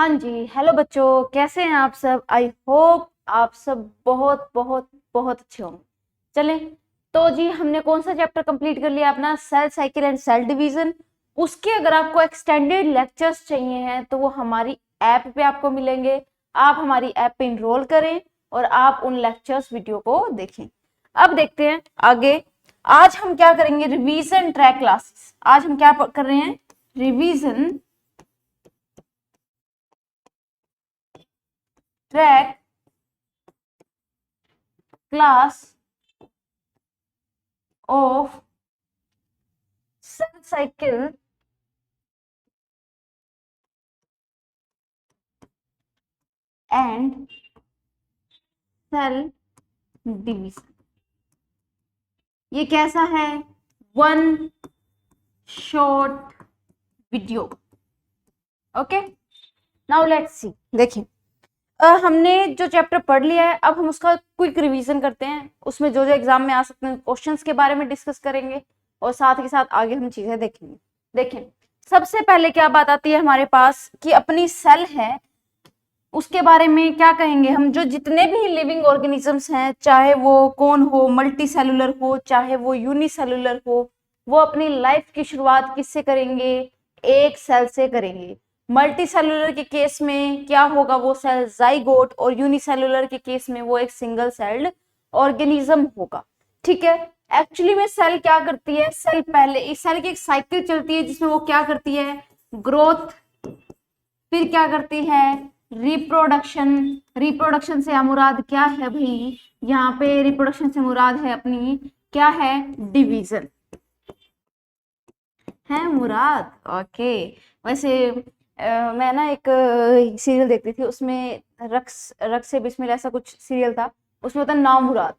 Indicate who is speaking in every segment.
Speaker 1: हाँ जी, हेलो बच्चों, कैसे हैं आप सब। आई होप आप सब बहुत बहुत बहुत अच्छे होंगे। चलें, तो जी हमने कौन सा चैप्टर कंप्लीट कर लिया अपना, cell cycle and cell division. उसके अगर आपको एक्सटेंडेड लेक्चर्स चाहिए हैं तो वो हमारी ऐप पे आपको मिलेंगे। आप हमारी ऐप पे इनरोल करें और आप उन लेक्चर्स वीडियो को देखें। अब देखते हैं आगे। आज हम क्या करेंगे, रिवीजन ट्रैक क्लासेस। आज हम क्या कर रहे हैं, revision track class of cell cycle and cell division। ये कैसा है, one short video. Okay, now let's see. देखिए, हमने जो चैप्टर पढ़ लिया है, अब हम उसका क्विक रिवीजन करते हैं। उसमें जो जो एग्जाम में आ सकते हैं क्वेश्चंस के बारे में डिस्कस करेंगे और साथ ही साथ आगे हम चीजें देखेंगे। देखें, सबसे पहले क्या बात आती है हमारे पास कि अपनी सेल है, उसके बारे में क्या कहेंगे हम। जो जितने भी लिविंग ऑर्गेनिजम्स हैं, चाहे वो कौन हो, मल्टी सेलुलर हो चाहे वो यूनिसेलुलर हो, वो अपनी लाइफ की शुरुआत किससे करेंगे, एक सेल से करेंगे। मल्टी सेलुलर के केस में क्या होगा, वो सेल जाइगोट, और यूनिसेलुलर के केस में वो एक सिंगल सेल्ड ऑर्गेनिज्म होगा। ठीक है, एक्चुअली में सेल क्या करती है, सेल पहले इस सेल की एक साइकिल चलती है जिसमें वो क्या करती है, ग्रोथ, फिर क्या करती है, रिप्रोडक्शन। रिप्रोडक्शन से मुराद क्या है भाई, यहाँ पे रिप्रोडक्शन से मुराद है अपनी क्या है, डिवीजन है मुराद। ओके, वैसे मैं ना एक सीरियल देखती थी, उसमें रक्स रक्स से बिस्मिल ऐसा कुछ सीरियल था, उसमें होता है नाम मुराद।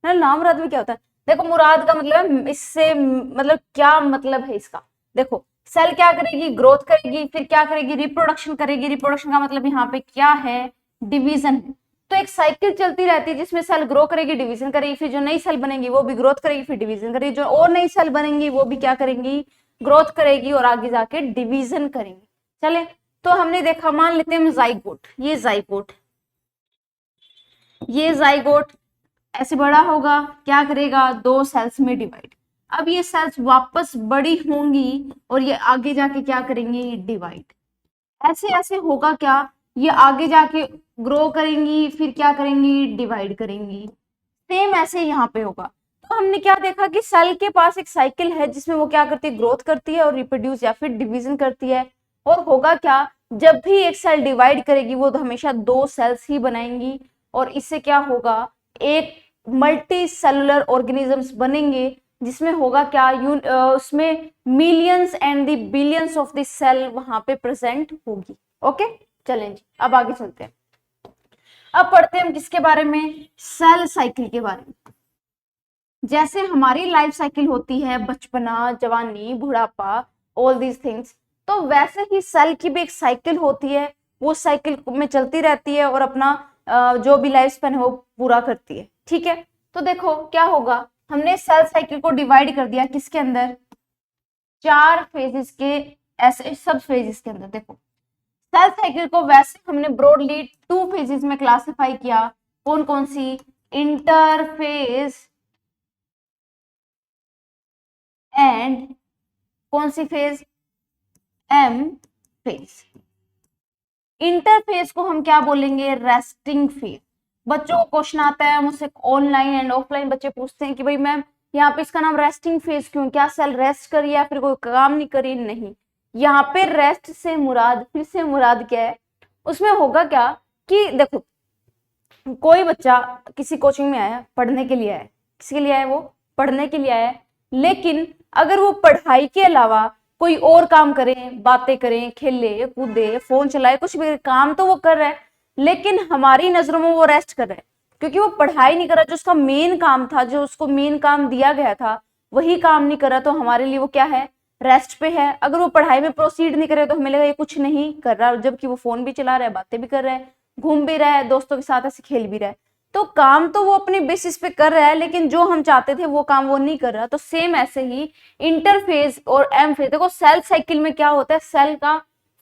Speaker 1: ना नाम मुराद में क्या होता है, देखो मुराद का मतलब है, इससे मतलब क्या मतलब है इसका। देखो, सेल क्या करेगी, ग्रोथ करेगी, फिर क्या करेगी, रिप्रोडक्शन करेगी। रिप्रोडक्शन का मतलब यहाँ पे क्या है, डिवीजन है। तो एक साइकिल चलती रहती है जिसमें सेल ग्रो करेगी, डिवीजन करेगी, फिर जो नई सेल बनेगी वो भी ग्रोथ करेगी, फिर डिवीजन करेगी, जो और नई सेल बनेंगी वो भी क्या करेंगी, ग्रोथ करेगी और आगे जाके डिवीजन करेंगी। चले, तो हमने देखा, मान लेते हैं हम जाइगोट, ये जाइगोट ऐसे बड़ा होगा, क्या करेगा, दो सेल्स में डिवाइड। अब ये सेल्स वापस बड़ी होंगी और ये आगे जाके क्या करेंगी, डिवाइड। ऐसे ऐसे होगा क्या, ये आगे जाके ग्रो करेंगी, फिर क्या करेंगी, डिवाइड करेंगी। सेम ऐसे यहाँ पे होगा। तो हमने क्या देखा कि सेल के पास एक साइकिल है जिसमें वो क्या करती है, ग्रोथ करती है और रिप्रोड्यूस या फिर डिवीजन करती है। और होगा क्या, जब भी एक सेल डिवाइड करेगी वो तो हमेशा दो सेल्स ही बनाएंगी, और इससे क्या होगा, एक मल्टी सेलुलर ऑर्गेनिजम्स बनेंगे, जिसमें होगा क्या, उसमें millions and the billions of the cell वहां पे प्रेजेंट होगी। ओके, चलें जी, अब आगे चलते हैं। अब पढ़ते हैं हम किसके बारे में, सेल साइकिल के बारे में। जैसे हमारी लाइफ साइकिल होती है, बचपना, जवानी, बुढ़ापा, ऑल दीज थिंग्स, तो वैसे ही सेल की भी एक साइकिल होती है। वो साइकिल में चलती रहती है और अपना जो भी लाइफ स्पेन है वो पूरा करती है। ठीक है, तो देखो क्या होगा, हमने सेल साइकिल को डिवाइड कर दिया किसके अंदर, चार फेजेस के, ऐसे सब फेजेस के अंदर। देखो, सेल साइकिल को वैसे हमने ब्रॉडली टू फेजेस में क्लासिफाई किया। कौन कौन सी, इंटरफेज एंड कौन सी फेज, एम फेज। इंटरफेज को हम क्या बोलेंगे, रेस्टिंग फेज। बच्चों को क्वेश्चन आता है मुझसे, ऑनलाइन एंड ऑफलाइन बच्चे पूछते हैं कि भाई मैम यहाँ पे इसका नाम रेस्टिंग फेज क्यों, क्या सेल रेस्ट करी या फिर कोई काम नहीं करी, नहीं। यहाँ पे रेस्ट से मुराद, फिर से मुराद क्या है, उसमें होगा क्या कि देखो, कोई बच्चा किसी कोचिंग में आया, पढ़ने के लिए आया, किसके लिए आया, वो पढ़ने के लिए आया। लेकिन अगर वो पढ़ाई के अलावा कोई और काम करे, बातें करें, खेले कूदे, फोन चलाए, कुछ भी काम तो वो कर रहा है, लेकिन हमारी नजरों में वो रेस्ट कर रहा है, क्योंकि वो पढ़ाई नहीं कर रहा। जो उसका मेन काम था, जो उसको मेन काम दिया गया था, वही काम नहीं कर रहा, तो हमारे लिए वो क्या है, रेस्ट पे है। अगर वो पढ़ाई में प्रोसीड नहीं करे तो हमें लगा ये कुछ नहीं कर रहा, जबकि वो फोन भी चला रहा है, बातें भी कर रहा है, घूम भी रहा है, दोस्तों के साथ ऐसे खेल भी रहा है। तो काम तो वो अपने बेसिस पे कर रहा है, लेकिन जो हम चाहते थे वो काम वो नहीं कर रहा। तो सेम ऐसे ही इंटरफेज और एम फेज। देखो, सेल साइकिल में क्या होता है, सेल का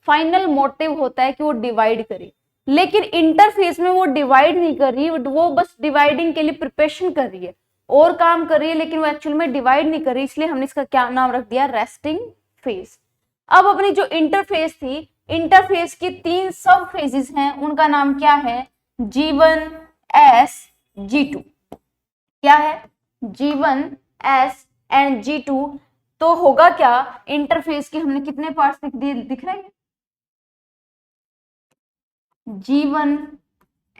Speaker 1: फाइनल मोटिव होता है कि वो डिवाइड करे, लेकिन इंटरफेस में वो डिवाइड नहीं कर रही, वो बस डिवाइडिंग के लिए प्रिपरेशन कर रही है और काम कर रही है, लेकिन वो एक्चुअल में डिवाइड नहीं कर रही, इसलिए हमने इसका क्या नाम रख दिया, रेस्टिंग फेज। अब अपनी जो इंटरफेस थी, इंटरफेस की 3 सब फेजेस हैं, उनका नाम क्या है, G1 S G2। क्या है, G1 S एंड G2। तो होगा क्या, इंटरफेस के हमने कितने पार्ट्स दिख रहे हैं, G1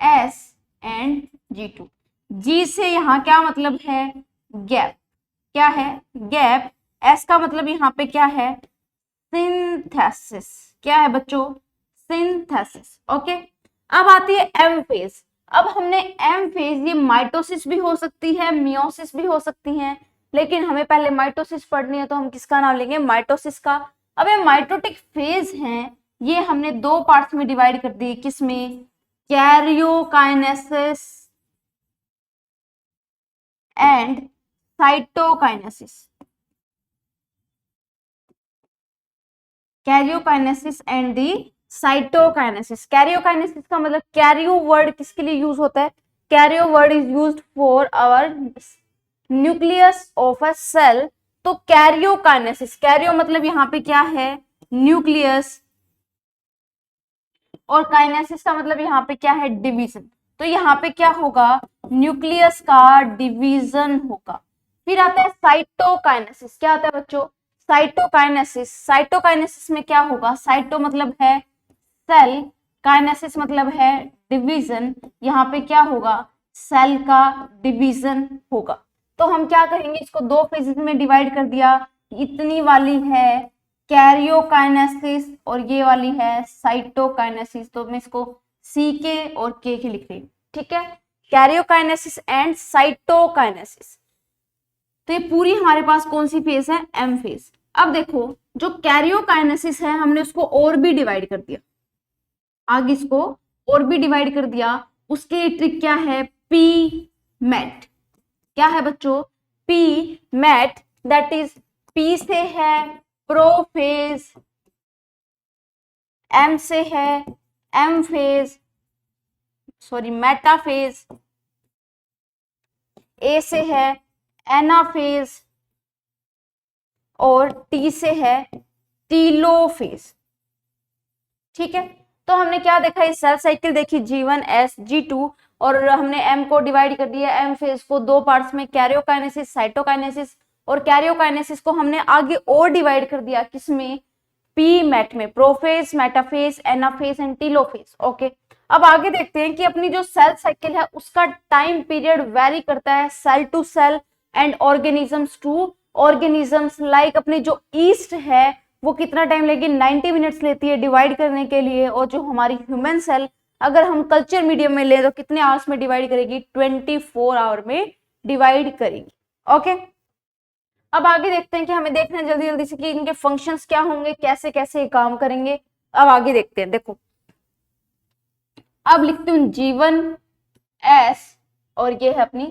Speaker 1: S and G2। G से यहां क्या मतलब है, गैप, क्या है, गैप। S का मतलब यहां पे क्या है, सिंथेसिस। क्या है बच्चों, सिंथेसिस। ओके, अब आती है एम फेज। अब हमने एम फेज, ये माइटोसिस भी हो सकती है, मियोसिस भी हो सकती है, लेकिन हमें पहले माइटोसिस पढ़नी है, तो हम किसका नाम लेंगे, माइटोसिस का। अब ये माइटोटिक फेज हैं, ये हमने 2 पार्ट्स में डिवाइड कर दी, किसमें, karyokinesis and cytokinesis. Karyokinesis and the cytokinesis. Karyokinesis का मतलब, कैरियो वर्ड किसके लिए यूज होता है, karyo word is used for our nucleus of a cell. तो कैरियोकाइनेसिस, कैरियो मतलब यहां पे क्या है, न्यूक्लियस, और काइनेसिस का मतलब यहाँ पे क्या है, डिवीजन। तो यहाँ पे क्या होगा, न्यूक्लियस का डिवीजन होगा। फिर आता है साइटोकाइनेसिस। क्या आता है बच्चों, साइटोकाइनेसिस। साइटोकाइनेसिस में क्या होगा, साइटो मतलब है सेल, काइनेसिस मतलब है डिवीजन। यहाँ पे क्या होगा, सेल का डिवीजन होगा। तो हम क्या करेंगे, इसको 2 फेजेस में डिवाइड कर दिया, इतनी वाली है कैरियोकाइनेसिस और ये वाली है साइटोकाइनेसिस। तो मैं इसको सी के और के लिख रही हूँ, ठीक है, कैरियोकाइनेसिस एंड साइटोकाइनेसिस। तो ये पूरी हमारे पास कौन सी फेज है, एम फेज। अब देखो, जो कैरियोकाइनेसिस है हमने उसको और भी डिवाइड कर दिया, आगे इसको और भी डिवाइड कर दिया। उसके ट्रिक क्या है, पी मैट। क्या है बच्चों, P mat, that is P से है प्रोफेज, एम से है M phase, sorry metaphase, A से है एनाफेज और टी से है टीलोफेज। ठीक है, तो हमने क्या देखा, इस सेल साइकिल देखी, G1 S G2, और हमने एम को डिवाइड कर दिया, एम फेज को 2 पार्ट्स में, कैरियोकाइनेसिस साइटोकाइनेसिस, और कैरियोकाइनेसिस को हमने आगे और डिवाइड कर दिया, किसमें, पी मैट में, prophase, metaphase, anaphase and telophase. Okay, अब आगे देखते हैं कि अपनी जो सेल साइकिल है उसका टाइम पीरियड वेरी करता है cell to cell and organisms to organisms. Like अपनी जो ईस्ट है वो कितना टाइम लेगी, 90 मिनट्स लेती है डिवाइड करने के लिए, और जो हमारी ह्यूमन सेल अगर हम कल्चर मीडियम में ले तो कितने आवर्स में डिवाइड करेगी, 24 आवर में डिवाइड करेगी। ओके, अब आगे देखते हैं कि हमें देखना है जल्दी जल्दी से कि इनके फंक्शंस क्या होंगे, कैसे कैसे काम करेंगे। अब आगे देखते हैं, देखो अब लिखती हूँ G1 S और ये है अपनी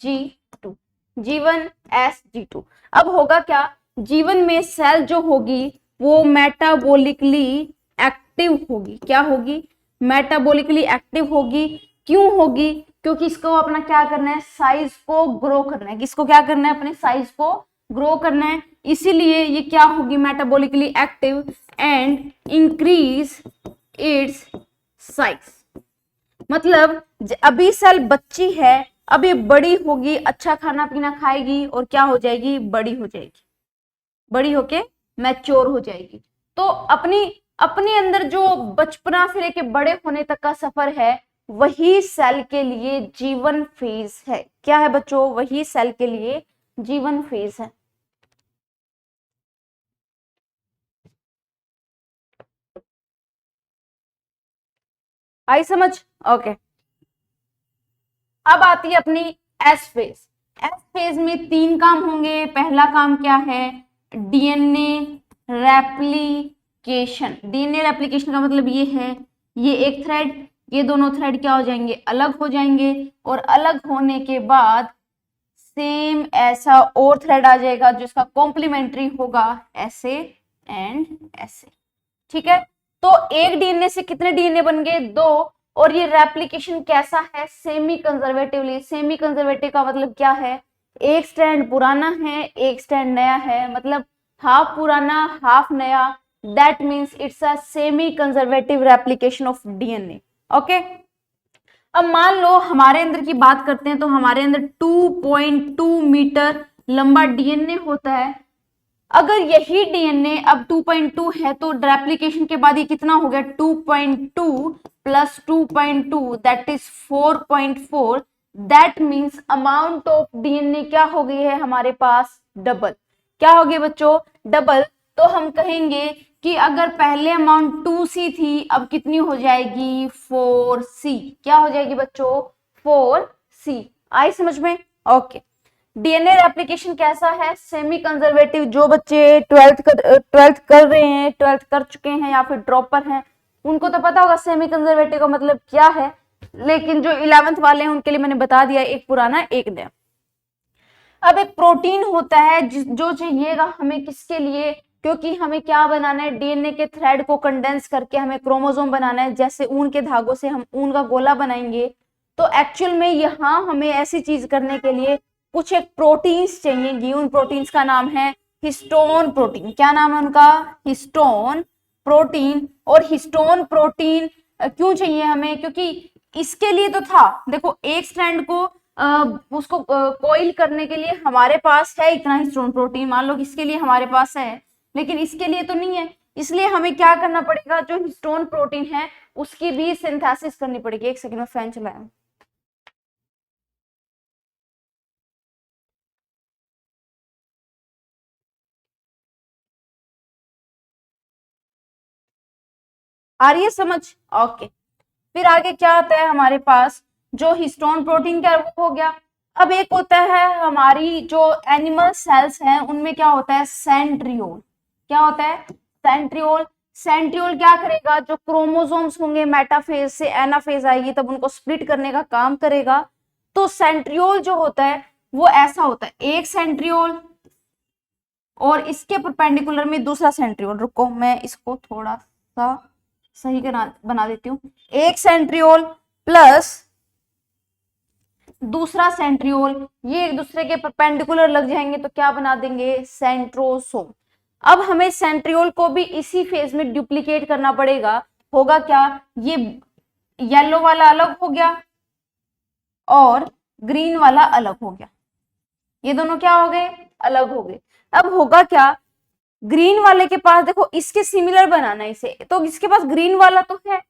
Speaker 1: G2, G1 S G2। अब होगा क्या, G1 में सेल जो होगी वो मेटाबॉलिकली एक्टिव होगी। क्या होगी, मेटाबॉलिकली एक्टिव होगी। क्यों होगी, क्योंकि इसको अपना क्या करना है, साइज को ग्रो करना है। किसको क्या करना है, अपने साइज को ग्रो करना है, इसीलिए ये क्या होगी, metabolically active and increase its size. मतलब अभी सेल बच्ची है, अब ये बड़ी होगी, अच्छा खाना पीना खाएगी और क्या हो जाएगी, बड़ी हो जाएगी, बड़ी होके मैच्योर हो जाएगी। तो अपनी अपने अंदर जो बचपना से लेके बड़े होने तक का सफर है वही सेल के लिए जीवन फेज है। क्या है बच्चों, वही सेल के लिए जीवन फेज है। आई समझ, ओके। अब आती है अपनी एस फेज। एस फेज में 3 काम होंगे। पहला काम क्या है, डीएनए रेप्लिकेशन। डीएनए रेप्लिकेशन का मतलब ये है, ये एक थ्रेड, ये दोनों थ्रेड क्या हो जाएंगे, अलग हो जाएंगे, और अलग होने के बाद सेम ऐसा और थ्रेड आ जाएगा जिसका कॉम्प्लीमेंट्री होगा, ऐसे एंड ऐसे। ठीक है, तो एक डीएनए से कितने डीएनए बन गए, 2। और ये रेप्लिकेशन कैसा है, सेमी कंजर्वेटिवली। सेमी कंजर्वेटिव का मतलब क्या है, एक स्ट्रैंड पुराना है, एक स्ट्रैंड नया है, मतलब हाफ पुराना हाफ नया, that means it's a semi conservative replication of DNA. Okay, अब मान लो हमारे अंदर की बात करते हैं, तो हमारे अंदर 2.2 मीटर लंबा डीएनए होता है। अगर यही डीएनए अब 2.2 है, तो रेप्लिकेशन के बाद ये कितना हो गया, 2.2 plus 2.2 that is 4.4। That means amount of DNA क्या हो गई है हमारे पास, डबल। क्या हो गया बच्चों, डबल। तो हम कहेंगे कि अगर पहले अमाउंट 2C थी, अब कितनी हो जाएगी, 4C। क्या हो जाएगी बच्चों, 4C। आई समझ में? ओके। डीएनए रेप्लिकेशन कैसा है, सेमी कंजर्वेटिव। जो बच्चे ट्वेल्थ कर रहे हैं, 12th कर चुके हैं या फिर ड्रॉपर हैं, उनको तो पता होगा सेमी कंजर्वेटिव का मतलब क्या है, लेकिन जो 11th वाले हैं उनके लिए मैंने बता दिया, एक पुराना एक नया। अब एक प्रोटीन होता है जो चाहिएगा हमें किसके लिए, क्योंकि हमें क्या बनाना है, डीएनए के थ्रेड को कंडेंस करके हमें क्रोमोसोम बनाना है। जैसे ऊन के धागों से हम ऊन का गोला बनाएंगे, तो एक्चुअल में यहाँ हमें ऐसी चीज करने के लिए कुछ एक प्रोटीन्स चाहिए। उन प्रोटीन्स का नाम है हिस्टोन प्रोटीन। क्या नाम है उनका, हिस्टोन प्रोटीन। और हिस्टोन प्रोटीन क्यों चाहिए हमें, क्योंकि इसके लिए तो था, देखो एक स्ट्रैंड को उसको कोइल करने के लिए हमारे पास है इतना हिस्टोन प्रोटीन, मान लो इसके लिए हमारे पास है, लेकिन इसके लिए तो नहीं है। इसलिए हमें क्या करना पड़ेगा, जो हिस्टोन प्रोटीन है उसकी भी सिंथेसिस करनी पड़ेगी। एक सेकंड में फैन चलाया। आ रही है समझ? ओके। फिर आगे क्या आता है हमारे पास, जो हिस्टोन प्रोटीन का वो हो गया। अब एक होता है हमारी जो एनिमल सेल्स हैं, उनमें क्या होता है, सेंट्रियोल। क्या होता है, सेंट्रियोल। सेंट्रियोल क्या करेगा, जो क्रोमोसोम्स होंगे मेटाफेज से एनाफेज आएगी तब उनको स्प्लिट करने का काम करेगा। तो सेंट्रियोल जो होता है वो ऐसा होता है, एक सेंट्रियोल और इसके परपेंडिकुलर में दूसरा सेंट्रियोल। रुको मैं इसको थोड़ा सा सही बना देती हूँ। एक सेंट्रियोल प्लस दूसरा सेंट्रियोल, ये एक दूसरे के परपेंडिकुलर लग जाएंगे तो क्या बना देंगे, सेंट्रोसोम। अब हमें सेंट्रियोल को भी इसी फेज में डुप्लीकेट करना पड़ेगा। होगा क्या, ये येलो वाला अलग हो गया और ग्रीन वाला अलग हो गया। ये दोनों क्या हो गए, अलग हो गए। अब होगा क्या, ग्रीन वाले के पास देखो, इसके सिमिलर बनाना है इसे, तो इसके पास ग्रीन वाला तो है,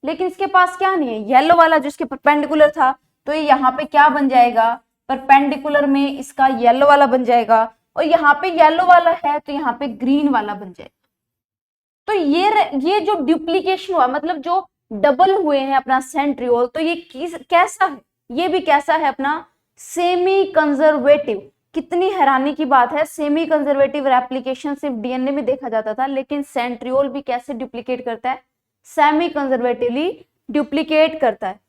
Speaker 1: लेकिन इसके पास क्या नहीं है, येलो वाला जो इसके परपेंडिकुलर था। तो ये यहाँ पे क्या बन जाएगा, परपेंडिकुलर में इसका येलो वाला बन जाएगा, और यहाँ पे येलो वाला है तो यहाँ पे ग्रीन वाला बन जाएगा। तो ये जो डुप्लीकेशन हुआ, मतलब जो डबल हुए हैं अपना सेंट्रियोल, तो ये कैसा है, ये भी कैसा है अपना, सेमी कंजर्वेटिव। कितनी हैरानी की बात है, सेमी कंजर्वेटिव रेप्लिकेशन सिर्फ डीएनए में देखा जाता था, लेकिन सेंट्रियोल भी कैसे डुप्लीकेट करता है, सेमी कंजर्वेटिवली डुप्लीकेट करता है।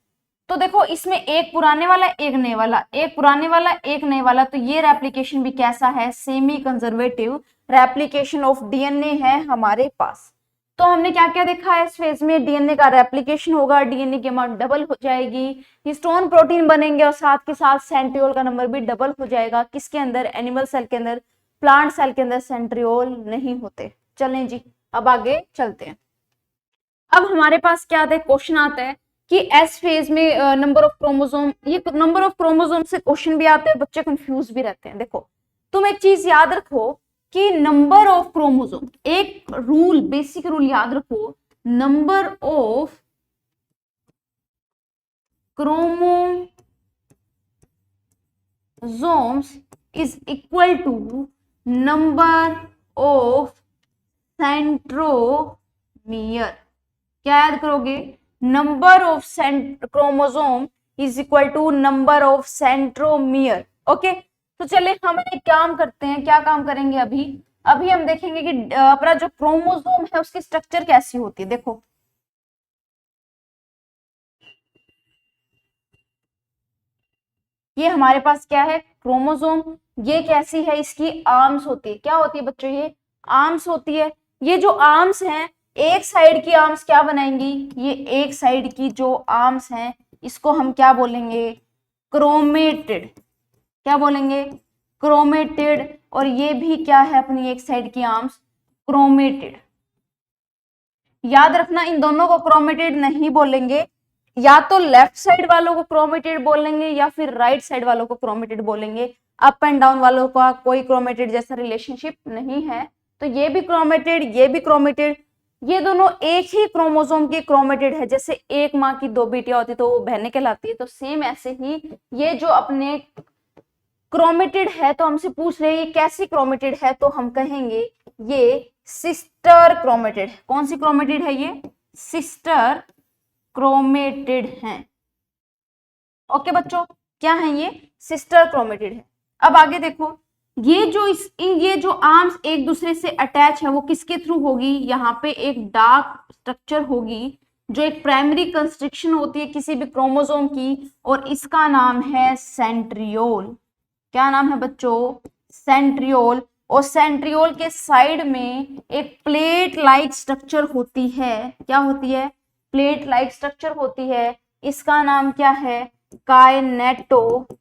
Speaker 1: तो देखो इसमें एक पुराने वाला एक नए वाला, एक पुराने वाला एक नए वाला, तो ये रेप्लिकेशन भी कैसा है, semi conservative replication of DNA है हमारे पास। तो हमने क्या क्या देखा है इस फेज में, डीएनए का रेप्लिकेशन होगा, डीएनए की अमाउंट डबल हो जाएगी, हिस्टोन प्रोटीन बनेंगे और साथ के साथ सेंट्रियोल का नंबर भी डबल हो जाएगा। किसके अंदर, एनिमल सेल के अंदर। प्लांट सेल के अंदर सेंट्रियोल नहीं होते। चलें जी, अब आगे चलते हैं। अब हमारे पास क्या आता है, क्वेश्चन आता है कि एस फेज में नंबर ऑफ क्रोमोसोम, ये नंबर ऑफ क्रोमोसोम से क्वेश्चन भी आते हैं, बच्चे कंफ्यूज भी रहते हैं। देखो तुम एक चीज याद रखो कि नंबर ऑफ क्रोमोसोम, एक रूल, बेसिक रूल याद रखो, number of chromosomes is equal to number of centromere. क्या याद करोगे, number of chromosome is equal to number of centromere. Okay, तो चले हम एक काम करते हैं, क्या काम करेंगे अभी, अभी हम देखेंगे कि अपना जो क्रोमोसोम है उसकी स्ट्रक्चर कैसी होती है। देखो ये हमारे पास क्या है, क्रोमोसोम। ये कैसी है, इसकी आर्म्स होती है। क्या होती है बच्चों, ये आर्म्स होती है। ये जो आर्म्स हैं, एक साइड की आर्म्स क्या बनाएंगी, ये एक साइड की जो आर्म्स हैं इसको हम क्या बोलेंगे, क्रोमेटिड। क्या बोलेंगे, क्रोमेटिड। और ये भी क्या है अपनी एक साइड की आर्म्स, क्रोमेटिड। याद रखना इन दोनों को क्रोमेटिड नहीं बोलेंगे, या तो लेफ्ट साइड वालों को क्रोमेटिड बोलेंगे या फिर राइट साइड वालों को क्रोमेटिड बोलेंगे। अप एंड डाउन वालों का कोई क्रोमेटिड जैसा रिलेशनशिप नहीं है। तो ये भी क्रोमेटिड, ये भी क्रोमेटिड, ये दोनों एक ही क्रोमोसोम के क्रोमेटिड है। जैसे एक माँ की दो बेटियां होती तो वो बहनें कहलाती है, तो सेम ऐसे ही ये जो अपने क्रोमेटिड है, तो हमसे पूछ रहे हैं ये कैसी क्रोमेटिड है, तो हम कहेंगे ये सिस्टर क्रोमेटिड है। कौन सी क्रोमेटिड है, ये सिस्टर क्रोमेटिड है। ओके बच्चों, क्या है ये, सिस्टर क्रोमेटिड है। अब आगे देखो, ये जो आर्म्स एक दूसरे से अटैच है वो किसके थ्रू होगी, यहाँ पे एक डार्क स्ट्रक्चर होगी जो एक प्राइमरी कंस्ट्रक्शन होती है किसी भी क्रोमोसोम की, और इसका नाम है सेंट्रियोल। क्या नाम है बच्चों, सेंट्रियोल। और सेंट्रियोल के साइड में एक प्लेट लाइक स्ट्रक्चर होती है। क्या होती है, प्लेट लाइक स्ट्रक्चर होती है। इसका नाम क्या है, काइनेटोकोर।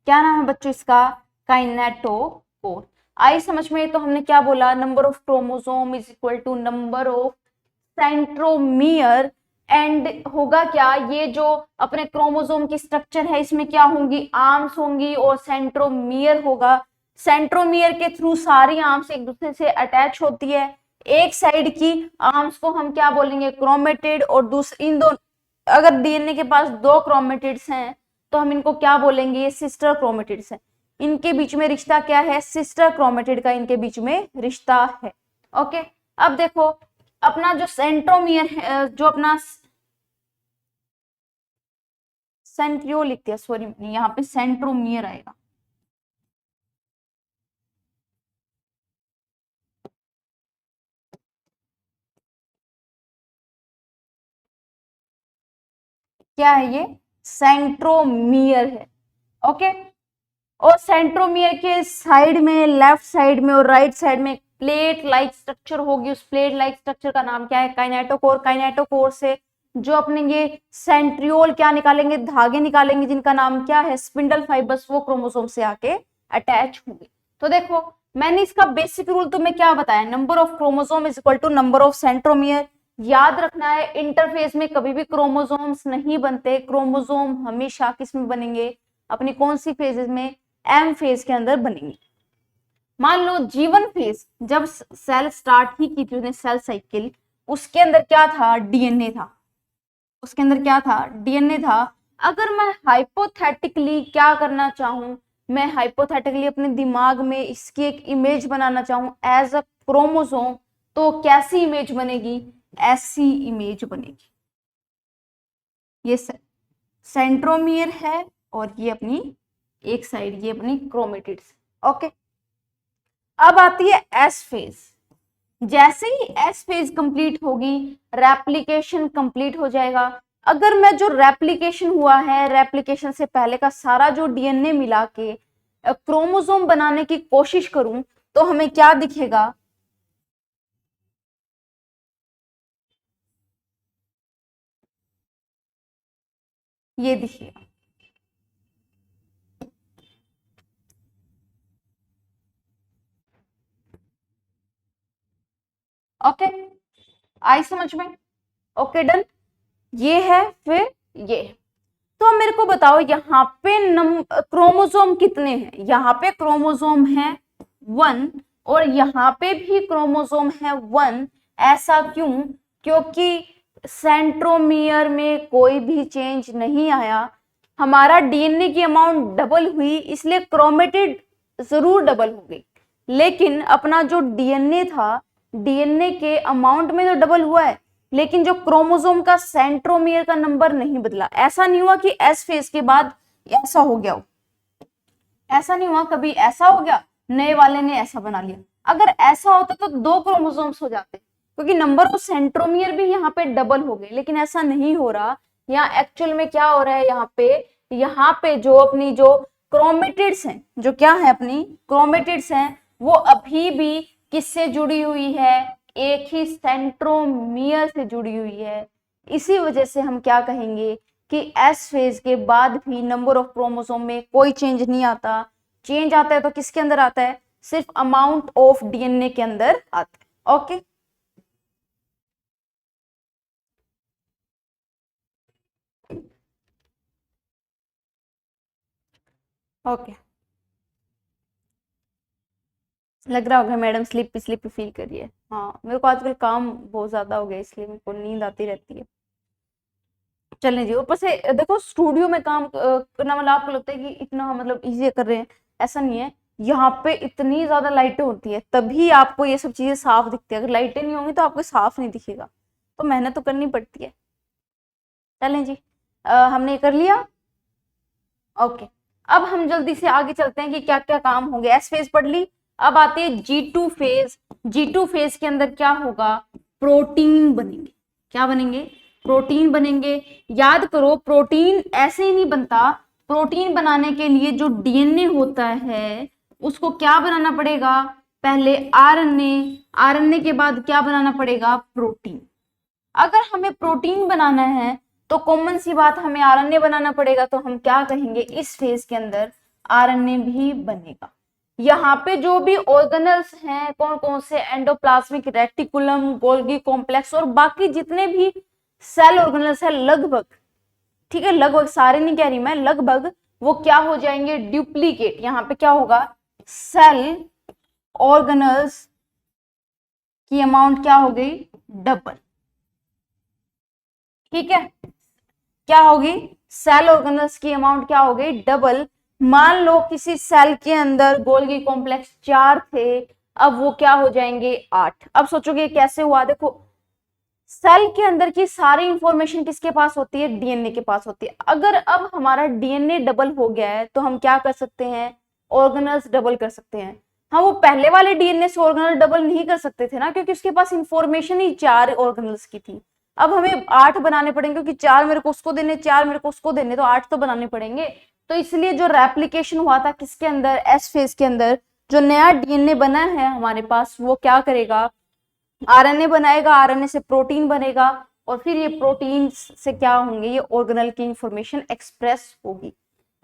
Speaker 1: क्या नाम है बच्चों इसका, काइनेटोकोर। आई समझ में। तो हमने क्या बोला, number of chromosome is equal to number of centromere. And होगा क्या, ये जो अपने क्रोमोसोम की स्ट्रक्चर है इसमें क्या होंगी, आर्म्स होंगी और सेंट्रोमियर होगा। सेंट्रोमियर के थ्रू सारी आर्म्स एक दूसरे से अटैच होती है। एक साइड की आर्म्स को हम क्या बोलेंगे, क्रोमेटिड। और दूसरी इन दोनों, अगर डीएनए के पास दो क्रोमेटिड्स हैं तो हम इनको क्या बोलेंगे, ये सिस्टर क्रोमेटिड्स हैं। इनके बीच में रिश्ता क्या है, सिस्टर क्रोमेटिड का इनके बीच में रिश्ता है। ओके, अब देखो अपना जो सेंट्रोमियर है, जो अपना सेंट्रियोल लिखते हैं, सॉरी यहाँ पे सेंट्रोमियर आएगा। क्या है ये, सेंट्रोमियर है। ओके, और सेंट्रोमियर के साइड में, लेफ्ट साइड में और राइट साइड में प्लेट लाइक स्ट्रक्चर होगी। उस प्लेट लाइक स्ट्रक्चर का नाम क्या है, काइनेटोकोर। काइनेटोकोर से जो अपने ये सेंट्रियोल क्या निकालेंगे, धागे निकालेंगे जिनका नाम क्या है, स्पिंडल फाइबर्स, वो क्रोमोसोम से आके अटैच होंगे। तो देखो मैंने इसका बेसिक रूल तुम्हें क्या बताया, number of chromosome is equal to number of centromere. याद रखना है इंटरफेस में कभी भी क्रोमोसोम्स नहीं बनते। क्रोमोसोम हमेशा किस में बनेंगे, अपनी कौन सी फेजेस में, एम फेज के अंदर बनेंगे। मान लो जीवन फेज, जब सेल स्टार्ट ही की थी उसने सेल साइकिल, उसके अंदर क्या था, डीएनए था। उसके अंदर क्या था, डीएनए था। अगर मैं हाइपोथेटिकली क्या करना चाहूं, मैं हाइपोथेटिकली अपने दिमाग में इसकी एक इमेज बनाना चाहूं एज अ क्रोमोसोम, तो कैसी इमेज बनेगी, ऐसी इमेज बनेगी। ये सेंट्रोमियर है और ये अपनी एक साइड, ये अपनी क्रोमेटिड्स। ओके, अब आती है एस फेज। जैसे ही एस फेज कंप्लीट होगी, रेप्लिकेशन कंप्लीट हो जाएगा। अगर मैं जो रेप्लिकेशन हुआ है, रेप्लिकेशन से पहले का सारा जो डीएनए मिला के क्रोमोसोम बनाने की कोशिश करूं, तो हमें क्या दिखेगा, ये दिखेगा। ओके, आई समझ में। ओके डन, ये है, फिर ये। तो मेरे को बताओ यहाँ पे क्रोमोसोम कितने हैं, यहाँ पे क्रोमोसोम है 1 और यहाँ पे भी क्रोमोसोम है 1। ऐसा क्यों, क्योंकि सेंट्रोमियर में कोई भी चेंज नहीं आया, हमारा डीएनए की अमाउंट डबल हुई, इसलिए क्रोमेटिड जरूर डबल हो गई। लेकिन अपना जो डीएनए था, डीएनए के अमाउंट में तो डबल हुआ है, लेकिन जो क्रोमोसोम का सेंट्रोमियर का नंबर नहीं बदला। ऐसा नहीं हुआ कि एस फेज के बाद ऐसा हो गया हो, ऐसा नहीं हुआ कभी, ऐसा हो गया नए वाले ने ऐसा बना लिया। अगर ऐसा होता तो दो क्रोमोसोम्स हो जाते, क्योंकि नंबर ऑफ सेंट्रोमियर भी यहाँ पे डबल हो गए, लेकिन ऐसा नहीं हो रहा। यहाँ एक्चुअल में क्या हो रहा है, यहाँ पे जो अपनी जो क्रोमेटिड्स हैं, जो क्या है अपनी क्रोमेटिड्स हैं, वो अभी भी किससे जुड़ी हुई है, एक ही सेंट्रोमियर से जुड़ी हुई है। इसी वजह से हम क्या कहेंगे कि एस फेज के बाद भी नंबर ऑफ क्रोमोसोम में कोई चेंज नहीं आता। चेंज आता है तो किसके अंदर आता है, सिर्फ अमाउंट ऑफ डीएनए के अंदर आता है। ओके, ओके, लग रहा होगा मैडम स्लिपी स्लिपी फील करिए। हाँ, मेरे को आजकल काम बहुत ज्यादा हो गया, इसलिए मेरे को नींद आती रहती है। चलने जी, ऊपर से देखो स्टूडियो में काम करना मतलब आपको लगता है कि इतना मतलब इजी कर रहे हैं, ऐसा नहीं है। यहाँ पे इतनी ज्यादा लाइटें होती है तभी आपको ये सब चीजें साफ दिखती है, अगर लाइटें नहीं होंगी तो आपको साफ नहीं दिखेगा, तो मेहनत तो करनी पड़ती है। चलें जी, हमने ये कर लिया। ओके, अब हम जल्दी से आगे चलते हैं कि क्या क्या काम होंगे। एस फेज पढ़ ली, अब आते हैं G2 फेज। G2 फेज के अंदर क्या होगा, प्रोटीन बनेंगे। क्या बनेंगे, प्रोटीन बनेंगे। याद करो प्रोटीन ऐसे ही नहीं बनता, प्रोटीन बनाने के लिए जो डीएनए होता है उसको क्या बनाना पड़ेगा, पहले आरएनए, आरएनए के बाद क्या बनाना पड़ेगा, प्रोटीन। अगर हमें प्रोटीन बनाना है तो कॉमन सी बात, हमें आरएनए बनाना पड़ेगा, तो हम क्या कहेंगे, इस फेज के अंदर आरएनए भी बनेगा। यहाँ पे जो भी ऑर्गेनल्स हैं कौन कौन से, एंडोप्लाज्मिक रेटिकुलम, गोल्गी कॉम्प्लेक्स और बाकी जितने भी सेल ऑर्गेनल्स है लगभग, ठीक है, लगभग सारे नहीं कह रही मैं, लगभग वो क्या हो जाएंगे, डुप्लीकेट। यहाँ पे क्या होगा, सेल ऑर्गेनल्स की अमाउंट क्या हो गई, डबल। ठीक है, क्या होगी, सेल ऑर्गेनल्स की अमाउंट क्या हो गई, डबल। मान लो किसी सेल के अंदर गोल्गी कॉम्प्लेक्स 4 थे, अब वो क्या हो जाएंगे 8। अब सोचोगे कैसे हुआ, देखो सेल के अंदर की सारी इंफॉर्मेशन किसके पास होती है, डीएनए के पास होती है। अगर अब हमारा डीएनए डबल हो गया है तो हम क्या कर सकते हैं, ऑर्गेनल्स डबल कर सकते हैं। हाँ, वो पहले वाले डीएनए से ऑर्गेनल डबल नहीं कर सकते थे ना, क्योंकि उसके पास इंफॉर्मेशन ही 4 ऑर्गेनल्स की थी। अब हमें 8 बनाने पड़ेंगे, क्योंकि 4 मेरे को उसको देने, 4 मेरे को उसको देने, तो 8 तो बनाने पड़ेंगे। तो इसलिए जो रेप्लिकेशन हुआ था किसके अंदर, एस फेज के अंदर, जो नया डीएनए बना है हमारे पास वो क्या करेगा, आरएनए बनाएगा, आरएनए से प्रोटीन बनेगा, और फिर ये प्रोटीन से क्या होंगे, ये ऑर्गेनल की इंफॉर्मेशन एक्सप्रेस होगी।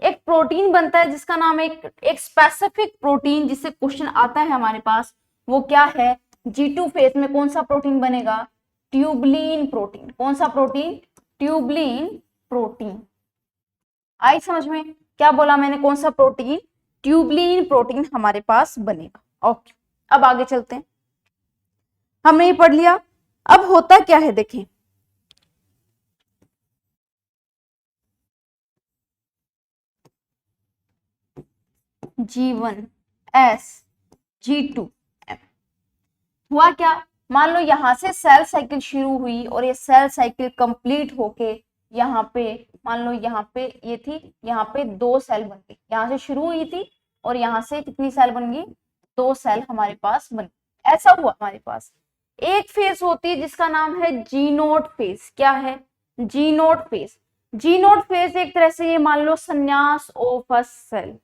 Speaker 1: एक प्रोटीन बनता है जिसका नाम है, एक स्पेसिफिक प्रोटीन जिससे क्वेश्चन आता है हमारे पास, वो क्या है, G2 फेज में कौन सा प्रोटीन बनेगा, ट्यूबलिन प्रोटीन। कौन सा प्रोटीन, ट्यूबलिन प्रोटीन। आई समझ में, क्या बोला मैंने, कौन सा प्रोटीन, ट्यूबलिन प्रोटीन हमारे पास बनेगा। ओके, अब आगे चलते हैं, हमने ये पढ़ लिया। अब होता क्या है देखें, G1 S G2 M। हुआ क्या, मान लो यहां से सेल साइकिल शुरू हुई और ये सेल साइकिल कंप्लीट होके यहाँ पे, मान लो यहाँ पे ये थी, यहाँ पे 2 सेल बन गई, यहाँ से शुरू हुई थी और यहाँ से कितनी सेल बन गई, 2 सेल हमारे पास बन गई। ऐसा हुआ हमारे पास। एक फेज होती है जिसका नाम है जी नोट फेज। क्या है, जी नोट फेज। जी नोट फेज एक तरह से ये मान लो संन्यास ऑफ अ सेल।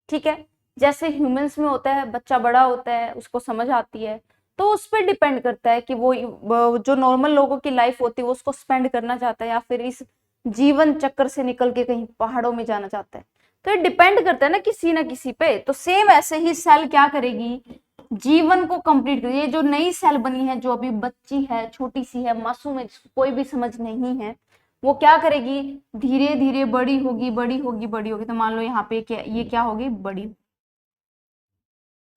Speaker 1: ठीक है, जैसे ह्यूमंस में होता है, बच्चा बड़ा होता है, उसको समझ आती है, तो उस पर डिपेंड करता है कि वो जो नॉर्मल लोगों की लाइफ होती है वो उसको स्पेंड करना चाहता है या फिर इस जीवन चक्कर से निकल के कहीं पहाड़ों में जाना चाहता है। तो ये डिपेंड करता है ना किसी पे। तो सेम ऐसे ही सेल क्या करेगी, जीवन को कंप्लीट करेगी। ये जो नई सेल बनी है, जो अभी बच्ची है, छोटी सी है, मासूम है, जिसको कोई भी समझ नहीं है, वो क्या करेगी, धीरे धीरे बड़ी होगी, बड़ी होगी, बड़ी होगी। तो मान लो यहाँ पे क्या, ये क्या होगी, बड़ी।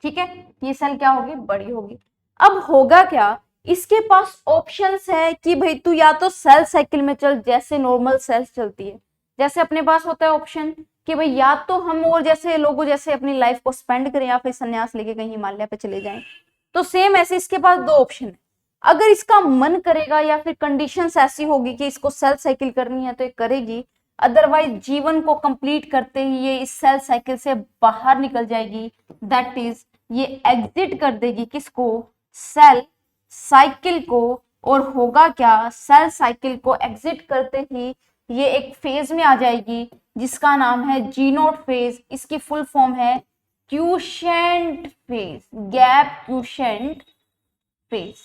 Speaker 1: ठीक है, ये सेल क्या होगी, बड़ी होगी। अब होगा क्या, इसके पास ऑप्शंस है कि भाई तू या तो सेल साइकिल में चल जैसे नॉर्मल सेल्स चलती है, जैसे अपने पास होता है ऑप्शन कि भाई या तो हम और जैसे लोगों जैसे अपनी लाइफ को स्पेंड करें या फिर संन्यास लेके कहीं हिमालय पे चले जाएं। तो सेम ऐसे इसके पास 2 ऑप्शन है। अगर इसका मन करेगा या फिर कंडीशंस ऐसी होगी कि इसको सेल साइकिल करनी है तो ये करेगी, अदरवाइज जीवन को कंप्लीट करते ही ये इस सेल साइकिल से बाहर निकल जाएगी। दैट इज ये एग्जिट कर देगी किसको, सेल साइकिल को। और होगा क्या, सेल साइकिल को एग्जिट करते ही ये एक फेज में आ जाएगी जिसका नाम है जी नोट फेज। इसकी फुल फॉर्म है quotient phase, gap quotient phase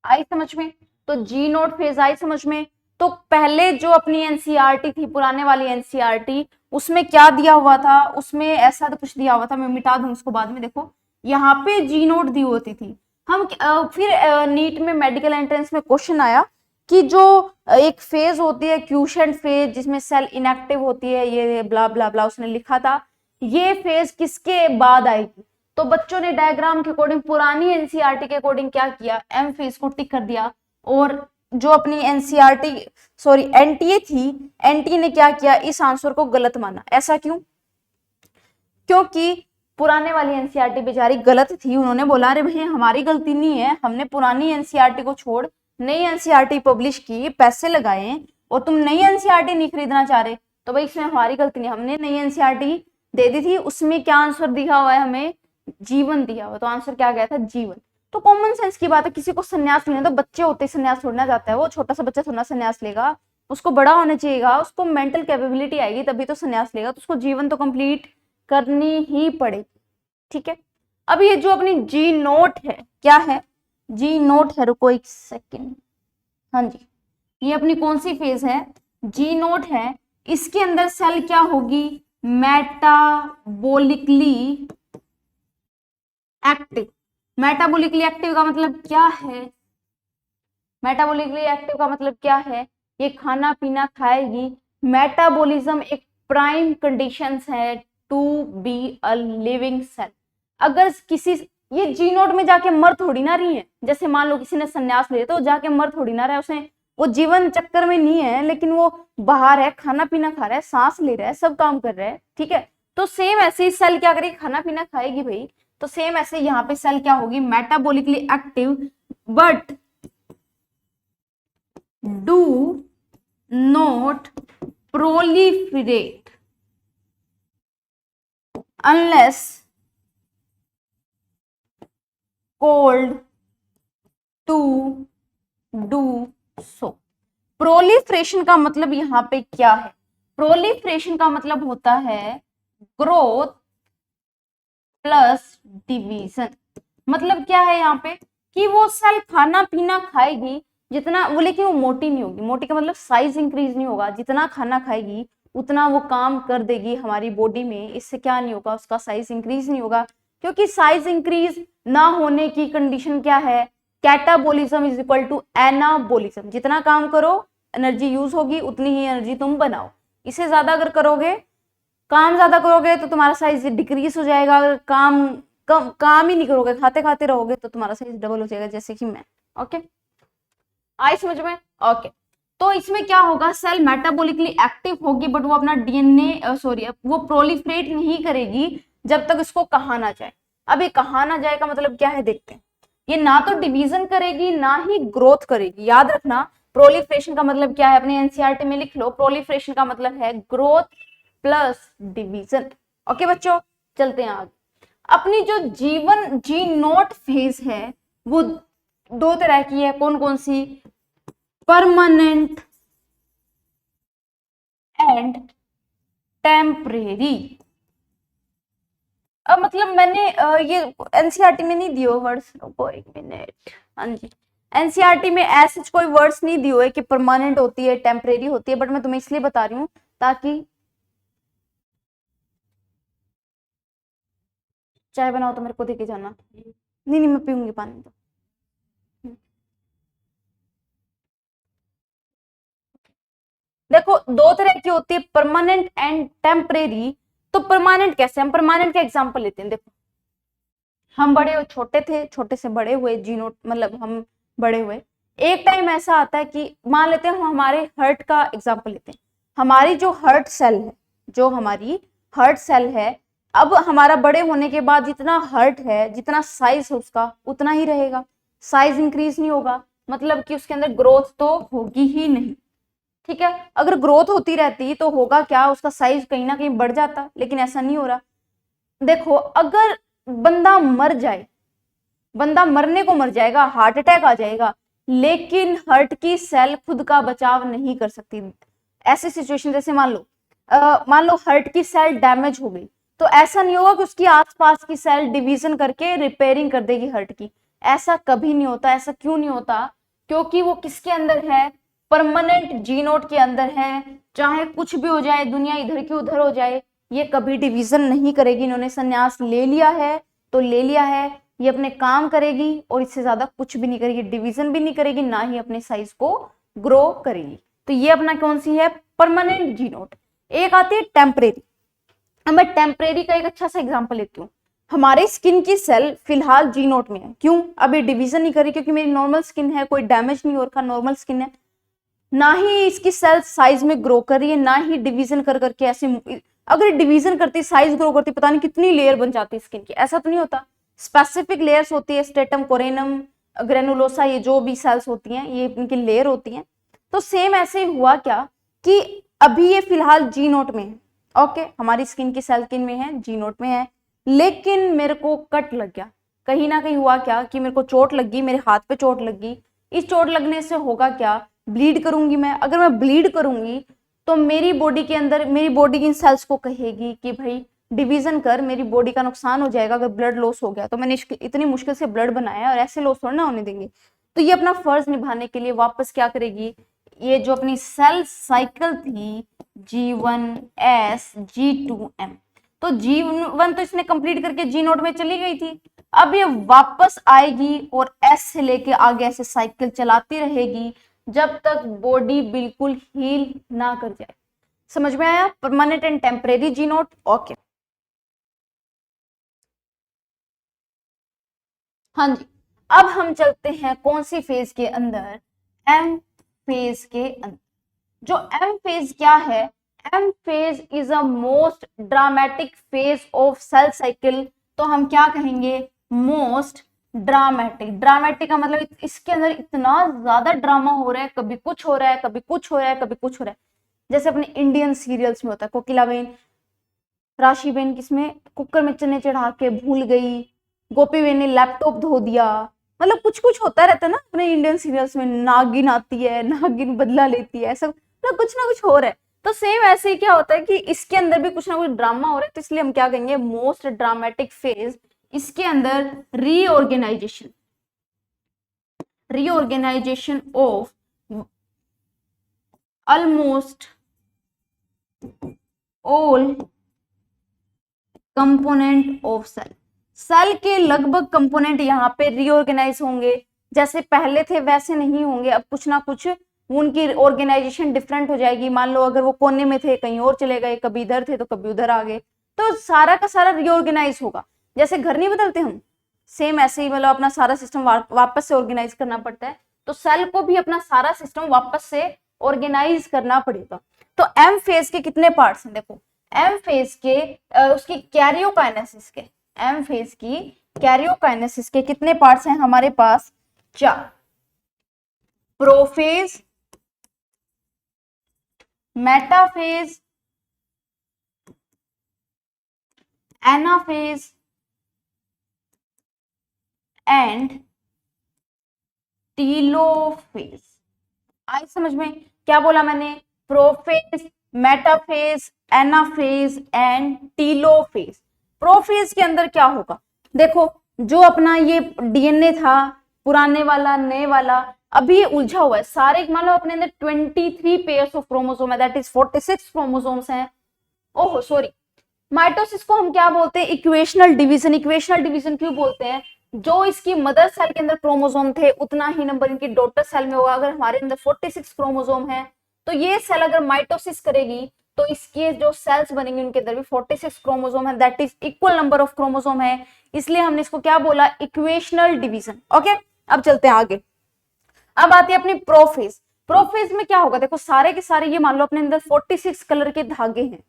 Speaker 1: I समझ में। तो जी नोट फेज आई समझ में। तो पहले जो अपनी एनसीईआरटी थी, पुराने वाली एनसीईआरटी, उसमें क्या दिया हुआ था, उसमें ऐसा तो कुछ दिया हुआ था, मैं मिटा दूं उसको बाद में। देखो यहाँ पे जी नोट दी होती थी। हम फिर नीट में मेडिकल एंट्रेंस में क्वेश्चन आया कि जो एक फेज होती है क्यूशेंट फेज, जिसमें सेल इनएक्टिव होती है, ये ब्ला ब्ला ब्ला उसने लिखा था, ये फेज किसके बाद आएगी। तो बच्चों ने डायग्राम के अकॉर्डिंग पुरानी एनसीईआरटी के अकॉर्डिंग क्या किया, एम फेज को टिक कर दिया। और जो अपनी एनसीईआरटी सॉरी एनटीए थी, एनटीए ने क्या किया, इस आंसर को गलत माना। ऐसा क्यों? क्योंकि पुराने वाली एनसीईआरटी बेचारी गलत थी। उन्होंने बोला अरे भाई हमारी गलती नहीं है, हमने पुरानी एनसीईआरटी को छोड़ नई एनसीईआरटी पब्लिश की, पैसे लगाए, और तुम नई एनसीईआरटी नहीं खरीदना चाह रहे, तो भाई इसमें हमारी गलती नहीं, हमने नई एनसीईआरटी दे दी थी। उसमें क्या आंसर दिया हुआ है, हमें जीवन दिया हुआ, तो आंसर क्या गया था, जीवन। तो कॉमन सेंस की बात है, किसी को संन्यास लेना, तो बच्चे होते संन्यास छोड़ना चाहता है, वो छोटा सा बच्चा थोड़ा संन्यास लेगा, उसको बड़ा होना चाहिएगा, उसको मेंटल कैपेबिलिटी आएगी तभी तो संन्यास लेगा, तो उसको जीवन तो कंप्लीट करनी ही पड़ेगी। ठीक है, अब ये जो अपनी जी नोट है, क्या है, जी नोट है, रुको एक सेकेंड, हाँ जी, ये अपनी कौन सी फेज है, जी नोट है। इसके अंदर सेल क्या होगी, मेटाबोलिकली एक्टिव। मेटाबोलिकली एक्टिव का मतलब क्या है, मेटाबोलिकली एक्टिव का मतलब क्या है, ये खाना पीना खाएगी। मेटाबॉलिज्म एक प्राइम कंडीशंस है to be a living cell. अगर किसी, ये जी नोट में जाके मर थोड़ी ना रही है, जैसे मान लो किसी ने संन्यास ले तो जाके मर थोड़ी ना रहा है, उसने वो जीवन चक्कर में नहीं है, लेकिन वो बाहर है, खाना पीना खा रहा है, सांस ले रहा है, सब काम कर रहा है। ठीक है, तो सेम ऐसे ही सेल क्या करेगी, खाना पीना खाएगी भाई। तो सेम ऐसे यहाँ पे सेल क्या होगी, metabolically active, but do not proliferate unless called to do so। Proliferation का मतलब यहां पे क्या है, प्रोलिफरेशन का मतलब होता है ग्रोथ प्लस डिवीजन। मतलब क्या है यहाँ पे कि वो सेल खाना पीना खाएगी जितना वो, लेकिन वो मोटी नहीं होगी। मोटी का मतलब साइज इंक्रीज नहीं होगा, जितना खाना खाएगी उतना वो काम कर देगी हमारी बॉडी में, इससे क्या नहीं होगा, उसका साइज इंक्रीज नहीं होगा। क्योंकि साइज इंक्रीज ना होने की कंडीशन क्या है, catabolism is equal to anabolism. जितना काम करो एनर्जी यूज होगी, उतनी ही एनर्जी तुम बनाओ। इससे ज्यादा अगर करोगे, काम ज्यादा करोगे तो तुम्हारा साइज डिक्रीज हो जाएगा। अगर काम ही नहीं करोगे, खाते खाते रहोगे, तो तुम्हारा साइज डबल हो जाएगा, जैसे कि मैं। ओके, आई समझ में। ओके, तो इसमें क्या होगा, सेल मेटाबॉलिकली एक्टिव होगी, बट वो अपना डीएनए सॉरी वो प्रोलिफरेट नहीं करेगी जब तक इसको कहा ना जाए। अब ये कहा ना जाए का मतलब क्या है, देखते हैं। ये ना तो डिवीजन करेगी ना ही ग्रोथ करेगी। याद रखना, प्रोलिफरेशन का मतलब क्या है, अपने एनसीईआरटी में लिख लो, प्रोलिफरेशन का मतलब है ग्रोथ प्लस डिवीजन। ओके बच्चों, चलते हैं आगे। अपनी जो जीवन जी नोट फेज है वो दो तरह की है, कौन कौन सी, परमानेंट एंड टेम्परेरी। अब मतलब मैंने ये एनसीईआरटी में नहीं दिए वर्ड्स, रुको एक मिनट, हाँ जी, एनसीईआरटी में ऐसे कोई वर्ड्स नहीं दिए हुए कि परमानेंट होती है टेम्परेरी होती है, बट मैं तुम्हें इसलिए बता रही हूँ ताकि, चाय बनाओ तो मेरे को देके जाना। नहीं नहीं, मैं पीऊंगी पानी तो। देखो दो तरह की होती है, परमानेंट एंड टेम्परेरी। तो परमानेंट कैसे, हम परमानेंट का एग्जांपल लेते हैं। देखो हम बड़े छोटे थे, छोटे से बड़े हुए, जीनो मतलब हम बड़े हुए। एक टाइम ऐसा आता है कि मान लेते हैं हम हमारे हार्ट का एग्जांपल लेते हैं। हमारी जो हार्ट सेल है, जो हमारी हार्ट सेल है, अब हमारा बड़े होने के बाद जितना हार्ट है, जितना साइज है उसका उतना ही रहेगा, साइज इंक्रीज नहीं होगा। मतलब कि उसके अंदर ग्रोथ तो होगी ही नहीं। ठीक है, अगर ग्रोथ होती रहती तो होगा क्या, उसका साइज कहीं ना कहीं बढ़ जाता, लेकिन ऐसा नहीं हो रहा। देखो अगर बंदा मर जाए, बंदा मरने को मर जाएगा, हार्ट अटैक आ जाएगा, लेकिन हार्ट की सेल खुद का बचाव नहीं कर सकती। ऐसी सिचुएशन जैसे मान लो हार्ट की सेल डैमेज हो गई, तो ऐसा नहीं होगा कि उसकी आसपास की सेल डिवीजन करके रिपेयरिंग कर देगी हर्ट की, ऐसा कभी नहीं होता। ऐसा क्यों नहीं होता? क्योंकि वो किसके अंदर है? परमानेंट जी नोट के अंदर है। चाहे कुछ भी हो जाए, दुनिया इधर की उधर हो जाए, ये कभी डिवीजन नहीं करेगी। इन्होंने संन्यास ले लिया है तो ले लिया है, ये अपने काम करेगी और इससे ज्यादा कुछ भी नहीं करेगी, डिवीजन भी नहीं करेगी, ना ही अपने साइज को ग्रो करेगी। तो ये अपना कौन सी है? परमानेंट जी नोट। एक आती है टेम्परेरी। अब मैं टेम्परेरी का एक अच्छा सा एग्जांपल लेती हूँ। हमारे स्किन की सेल फिलहाल जी नोट में है, क्यों? अभी डिवीजन नहीं करी, क्योंकि मेरी नॉर्मल स्किन है, कोई डैमेज नहीं हो रखा, नॉर्मल स्किन है। ना ही इसकी सेल साइज में ग्रो कर रही है, ना ही डिवीजन कर करके ऐसे, अगर डिवीजन करती, साइज ग्रो करती, पता नहीं कितनी लेयर बन जाती स्किन की। ऐसा तो नहीं होता। स्पेसिफिक लेयर्स होती है, स्टेटम, कोरेनम, ग्रेनुलोसा, ये जो भी सेल्स होती हैं ये इनकी लेयर होती हैं। तो सेम ऐसे ही हुआ क्या कि अभी ये फिलहाल जी नोट में है, ओके, हमारी स्किन की सेल किन में है? जी नोट में है। लेकिन मेरे को कट लग गया, कहीं ना कहीं हुआ क्या कि मेरे को चोट लग गई, मेरे हाथ पे चोट लग गई। इस चोट लगने से होगा क्या? ब्लीड करूंगी मैं। अगर मैं ब्लीड करूंगी तो मेरी बॉडी के अंदर, मेरी बॉडी इन सेल्स को कहेगी कि भाई डिवीजन कर, मेरी बॉडी का नुकसान हो जाएगा अगर ब्लड लॉस हो गया तो। मैंने इतनी मुश्किल से ब्लड बनाया है और ऐसे लॉस थोड़ा ना होने देंगे। तो ये अपना फर्ज निभाने के लिए वापस क्या करेगी? ये जो अपनी सेल साइकिल थी G1S G2M, तो G1 तो इसने कंप्लीट करके जी नोट में चली गई थी। अब ये वापस आएगी और S से लेके आगे ऐसे साइकिल चलाती रहेगी जब तक बॉडी बिल्कुल हील ना कर जाए। समझ में आया? Permanent and temporary G naught, okay. हाँ जी, अब हम चलते हैं कौन सी फेज के अंदर? एम फेज के अंदर। जो एम फेज क्या है? M phase is a most dramatic phase of cell cycle. तो हम क्या कहेंगे? Most dramatic. ड्रामेटिक का मतलब इसके अंदर इतना ज्यादा ड्रामा हो रहा है, कभी कुछ हो रहा है, कभी कुछ हो रहा है, कभी कुछ हो रहा है। जैसे अपने इंडियन सीरियल्स में होता है, कोकिला बेन, राशि बेन किसमें कुकर में चने चढ़ा के भूल गई, गोपी बेन ने लैपटॉप धो दिया, मतलब कुछ कुछ होता रहता है ना अपने इंडियन सीरियल्स में। नागिन आती है, नागिन बदला लेती है, सब तो कुछ ना कुछ हो रहा है। तो सेम ऐसे ही क्या होता है कि इसके अंदर भी कुछ ना कुछ ड्रामा हो रहा है, तो इसलिए हम क्या कहेंगे? Most dramatic phase. इसके अंदर reorganisation, reorganisation of almost all component of cell. Cell के लगभग कंपोनेंट यहाँ पे रीऑर्गेनाइज होंगे। जैसे पहले थे वैसे नहीं होंगे, अब कुछ ना कुछ उनकी ऑर्गेनाइजेशन डिफरेंट हो जाएगी। मान लो अगर वो कोने में थे कहीं और चले गए, कभी इधर थे तो कभी उधर आ गए, तो सारा का सारा रीऑर्गेनाइज होगा। जैसे घर नहीं बदलते हम, सेम ऐसे ही मतलब अपना सारा सिस्टम वापस से ऑर्गेनाइज करना पड़ता है। तो सेल को भी अपना सारा सिस्टम वापस से ऑर्गेनाइज करना पड़ेगा। तो एम फेज के कितने पार्ट्स हैं? देखो, एम फेज के उसकी कैरियोकाइनेसिस के, एम फेज की कैरियोकाइनेसिस के कितने पार्ट्स हैं हमारे पास? 4। Prophase, metaphase, anaphase and telophase. आई समझ में? क्या बोला मैंने? Prophase, metaphase, anaphase and telophase. Prophase के अंदर क्या होगा? देखो, जो अपना ये डीएनए था, पुराने वाला, नए वाला, अभी ये उलझा हुआ है। सारे मान लो अपने अंदर 23 पेयर्स ऑफ क्रोमोसोम है, दैट इज 46 क्रोमोसोम्स हैं। ओहो सॉरी, माइटोसिस को हम क्या बोलते हैं? Equational division. इक्वेशनल डिवीजन क्यों बोलते हैं? जो इसकी मदर सेल के अंदर क्रोमोसोम थे उतना ही नंबर इनकी डॉटर सेल में होगा। अगर हमारे अंदर 46 क्रोमोसोम है तो ये सेल अगर माइटोसिस करेगी तो इसके जो सेल्स बनेंगे उनके अंदर भी 46 क्रोमोसोम है, that is equal number of chromosome है। इसलिए हमने इसको क्या बोला? Equational division. ओके, अब चलते हैं आगे। अब आती है अपनी प्रोफेज। प्रोफेज में क्या होगा? देखो, सारे के सारे ये मान लो अपने अंदर 46 कलर के धागे हैं,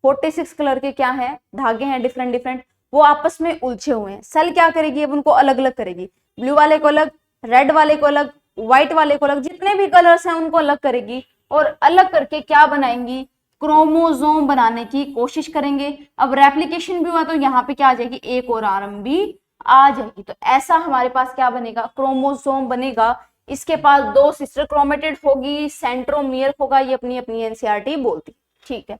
Speaker 1: 46 कलर के क्या है? धागे हैं, डिफरेंट डिफरेंट, वो आपस में उलझे हुए हैं। सेल क्या करेगी? अब उनको अलग अलग करेगी, ब्लू वाले को अलग, रेड वाले को अलग, व्हाइट वाले को अलग, जितने भी कलर्स हैं उनको अलग करेगी और अलग करके क्या बनाएंगी? क्रोमोसोम बनाने की कोशिश करेंगे। अब रेप्लिकेशन भी हुआ तो यहाँ पे क्या आ जाएगी? एक और आर्म भी आ जाएगी। तो ऐसा हमारे पास क्या बनेगा? क्रोमोसोम बनेगा। इसके पास 2 सिस्टर क्रोमेटिड होगी, सेंट्रोमियर होगा, ये अपनी अपनी एनसीईआरटी बोलती। ठीक है।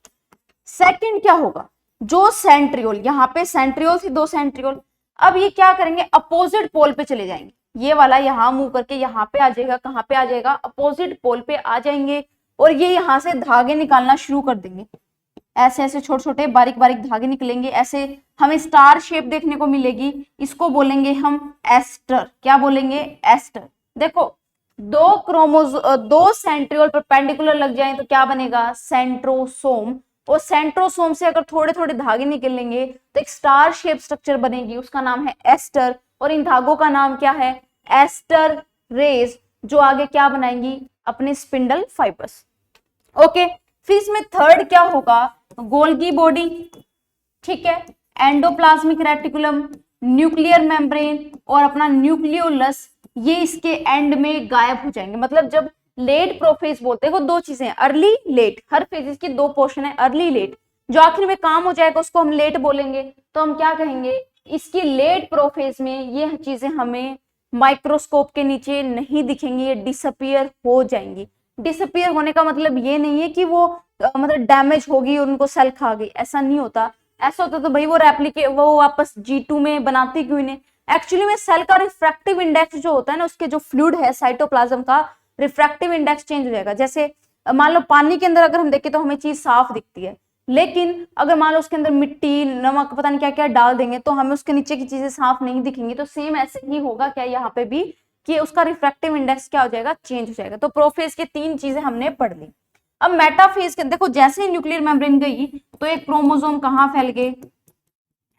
Speaker 1: सेकंड क्या होगा? जो सेंट्रियोल, यहाँ पे सेंट्रियोल से 2 सेंट्रियोल, अब ये क्या करेंगे, अपोजिट पोल पे चले जाएंगे। ये वाला यहाँ मूव करके यहाँ पे आ जाएगा, कहाँ पे आ जाएगा, अपोजिट पोल पे आ जाएंगे, और ये यहाँ से धागे निकालना शुरू कर देंगे। ऐसे ऐसे छोटे छोटे बारीक बारीक धागे निकलेंगे, ऐसे हमें स्टार शेप देखने को मिलेगी, इसको बोलेंगे हम एस्टर। क्या बोलेंगे, एस्टर। देखो, दो सेंट्रियोल परपेंडिकुलर लग जाए तो क्या बनेगा, सेंट्रोसोम, और सेंट्रोसोम से अगर थोड़े थोड़े धागे निकलेंगे तो एक स्टार शेप स्ट्रक्चर बनेगी, उसका नाम है एस्टर, और इन धागों का नाम क्या है, एस्टर रेज, जो आगे क्या बनाएंगी, अपने स्पिंडल फाइबर्स। ओके, फिर इसमें थर्ड क्या होगा, गोल्गी बॉडी, ठीक है, एंडोप्लाज्मिक रेटिकुलम, न्यूक्लियर मेम्ब्रेन और अपना न्यूक्लियोलस, ये इसके एंड में गायब हो जाएंगे। मतलब जब लेट प्रोफेज बोलते हैं, वो दो चीजें, अर्ली लेट, हर फेजेस की दो पोर्शन है, अर्ली लेट, जो आखिर में काम हो जाएगा उसको हम लेट बोलेंगे, तो हम क्या कहेंगे, इसकी लेट प्रोफेज में ये चीजें हमें माइक्रोस्कोप के नीचे नहीं दिखेंगी, ये डिसअपियर हो जाएंगी। डिसअपियर होने का मतलब ये नहीं है कि वो मतलब डैमेज होगी और उनको सेल खा गई, ऐसा नहीं होता। ऐसा होता तो भाई वो रेप्लिकेट, वो वापस G2 में बनाती क्यों नहीं। एक्चुअली में सेल का रिफ्रैक्टिव इंडेक्स जो होता है ना, उसके जो फ्लूइड है साइटोप्लाज्म का, रिफ्रैक्टिव इंडेक्स चेंज हो जाएगा। जैसे मान लो पानी के अंदर अगर हम देखें तो हमें चीज साफ दिखती है, लेकिन अगर मान लो उसके अंदर मिट्टी, नमक, पता नहीं क्या क्या डाल देंगे तो हमें उसके नीचे की चीजें साफ नहीं दिखेंगी। तो सेम ऐसे ही होगा क्या यहाँ पे भी, कि उसका रिफ्रैक्टिव इंडेक्स क्या हो जाएगा, चेंज हो जाएगा। तो प्रोफेज के 3 चीजें हमने पढ़ ली। अब मेटाफेज के देखो, जैसे ही न्यूक्लियर मेम्ब्रेन गई तो एक क्रोमोसोम कहाँ फैल गए,